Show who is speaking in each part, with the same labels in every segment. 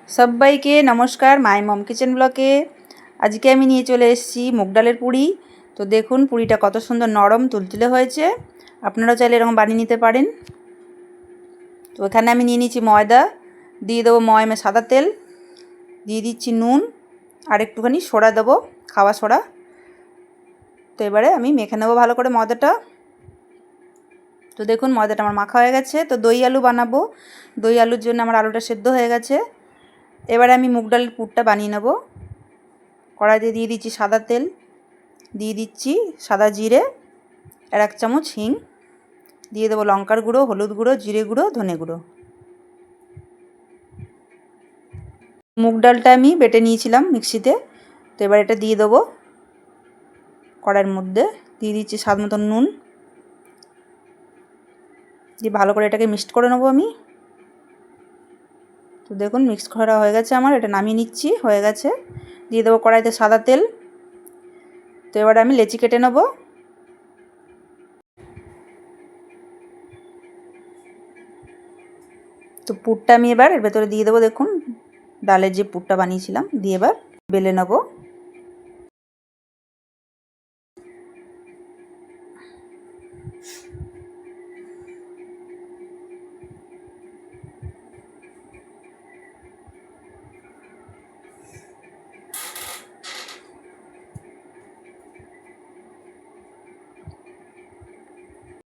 Speaker 1: সবাইকে নমস্কার মাই মম কিচেন ব্লকে। আজকে আমি নিয়ে চলে এসেছি মুগ ডালের পুরি। তো দেখুন পুরিটা কত সুন্দর নরম তুলতুলে হয়েছে। আপনারাও চাইলে এরকম বানিয়ে নিতে পারেন। তো এখানে আমি নিয়ে নিচ্ছি ময়দা, দিয়ে দেবো ময়মে সাদা তেল, দিয়ে দিচ্ছি নুন আর একটুখানি সোডা দেবো, খাওয়া সোডা। তো এবারে আমি মেখে নেবো ভালো করে ময়দাটা। তো দেখুন ময়দাটা আমার মাখা হয়ে গেছে। তো দই আলু বানাবো, দই আলুর জন্য আমার আলুটা সেদ্ধ হয়ে গেছে। এবারে আমি মুগ ডালের পুরটা বানিয়ে নেব। কড়াইতে দিয়ে দিচ্ছি সাদা তেল, দিয়ে দিচ্ছি সাদা জিরে আর 1 চামচ হিং, দিয়ে দেবো লঙ্কার গুঁড়ো, হলুদ গুঁড়ো, জিরে গুঁড়ো, ধনে গুঁড়ো। মুগ ডালটা আমি বেটে নিয়েছিলাম মিক্সিতে। তো এবার এটা দিয়ে দেবো কড়াইয়ের মধ্যে, দিয়ে দিচ্ছি স্বাদ মতন নুন, দিয়ে ভালো করে এটাকে মিক্সড করে নেবো আমি। তো দেখুন মিক্স করা হয়ে গেছে আমার, এটা নামিয়ে নিচ্ছি, হয়ে গেছে। দিয়ে দেবো কড়াইতে সাদা তেল। তো এবার আমি লেচি কেটে নেব। তো পুরটা আমি এবার এর ভেতরে দিয়ে দেবো। দেখুন ডালের যে পুরটা বানিয়েছিলাম দিয়ে এবার বেলে নেব।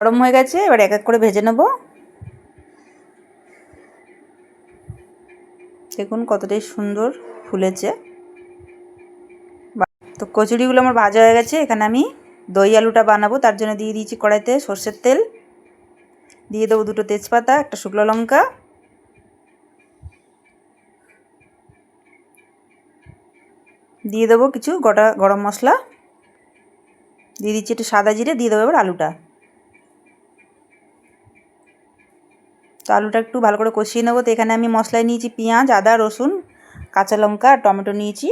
Speaker 1: গরম হয়ে গেছে, এবার এক এক করে ভেজে নেব। দেখুন কতটাই সুন্দর ফুলেছে। তো কচুরিগুলো আমার ভাজা হয়ে গেছে। এখানে আমি দই আলুটা বানাবো, তার জন্য দিয়ে দিয়েছি কড়াইতে সর্ষের তেল, দিয়ে দেবো 2টো তেজপাতা, একটা শুকনো লঙ্কা, দিয়ে দেবো কিছু গোটা গরম মশলা, দিয়ে দিচ্ছি একটু সাদা জিরে, দিয়ে দেবো এবার আলুটা। তো আলুটা একটু ভালো করে কষিয়ে নেবো। তো এখানে আমি মশলায় নিয়েছি পেঁয়াজ, আদা, রসুন, কাঁচা লঙ্কা আর টমেটো নিয়েছি।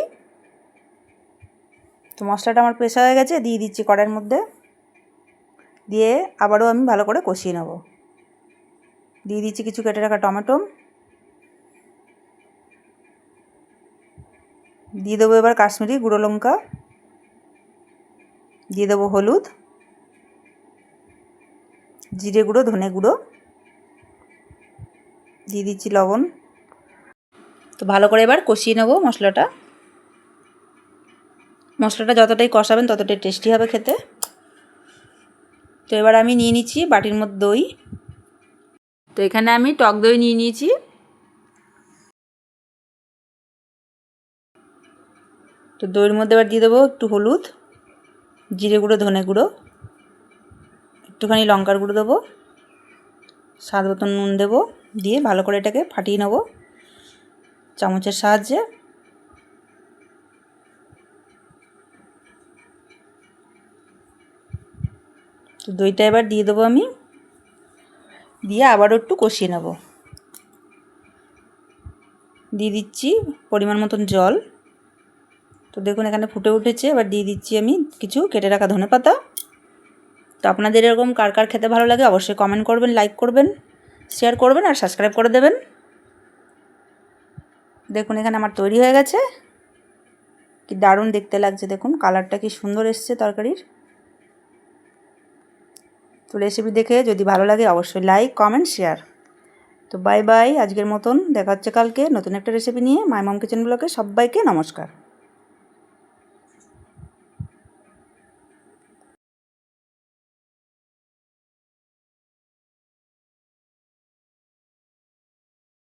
Speaker 1: তো মশলাটা আমার পেশা হয়ে গেছে, দিয়ে দিচ্ছি কড়াইয়ের মধ্যে, দিয়ে আবারও আমি ভালো করে কষিয়ে নেব। দিয়ে দিচ্ছি কিছু কেটে রাখা টমেটো, দিয়ে দেবো এবার কাশ্মীরি গুঁড়ো লঙ্কা, দিয়ে দেবো হলুদ, জিরে গুঁড়ো, ধনে গুঁড়ো, দিয়ে দিচ্ছি লবণ। তো ভালো করে এবার কষিয়ে নেব মশলাটা। মশলাটা যতটাই কষাবেন ততটাই টেস্টি হবে খেতে। তো এবার আমি নিয়ে নিচ্ছি বাটির মধ্যে দই। তো এখানে আমি টক দই নিয়ে নিয়েছি। তো দইয়ের মধ্যে এবার দিয়ে দেবো একটু হলুদ, জিরে গুঁড়ো, ধনে গুঁড়ো, একটুখানি লঙ্কার গুঁড়ো দেবো, স্বাদ মতন নুন দেবো, দিয়ে ভালো করে এটাকে ফাটিয়ে নেব চামচের সাহায্যে। তো দইটা এবার দিয়ে দেবো আমি, দিয়ে আবারও একটু কষিয়ে নেব। দিয়ে দিচ্ছি পরিমাণ মতন জল। তো দেখুন এখানে ফুটে উঠেছে। এবার দিয়ে দিচ্ছি আমি কিছু কেটে রাখা ধনেপাতা। তো আপনাদের এরকম কার কার খেতে ভালো লাগে অবশ্যই কমেন্ট করবেন, লাইক করবেন, শেয়ার করবেন আর সাবস্ক্রাইব করে দেবেন। দেখুন এখানে আমার তৈরি হয়ে গেছে। কি দারুণ দেখতে লাগছে, দেখুন কালারটা কি সুন্দর এসছে তরকারির। তো রেসিপি দেখে যদি ভালো লাগে অবশ্যই লাইক, কমেন্ট, শেয়ার। তো বাই বাই, আজকের মতন দেখা হচ্ছে কালকে নতুন একটা রেসিপি নিয়ে। মাই মম কিচেন ব্লগে সবাইকে নমস্কার।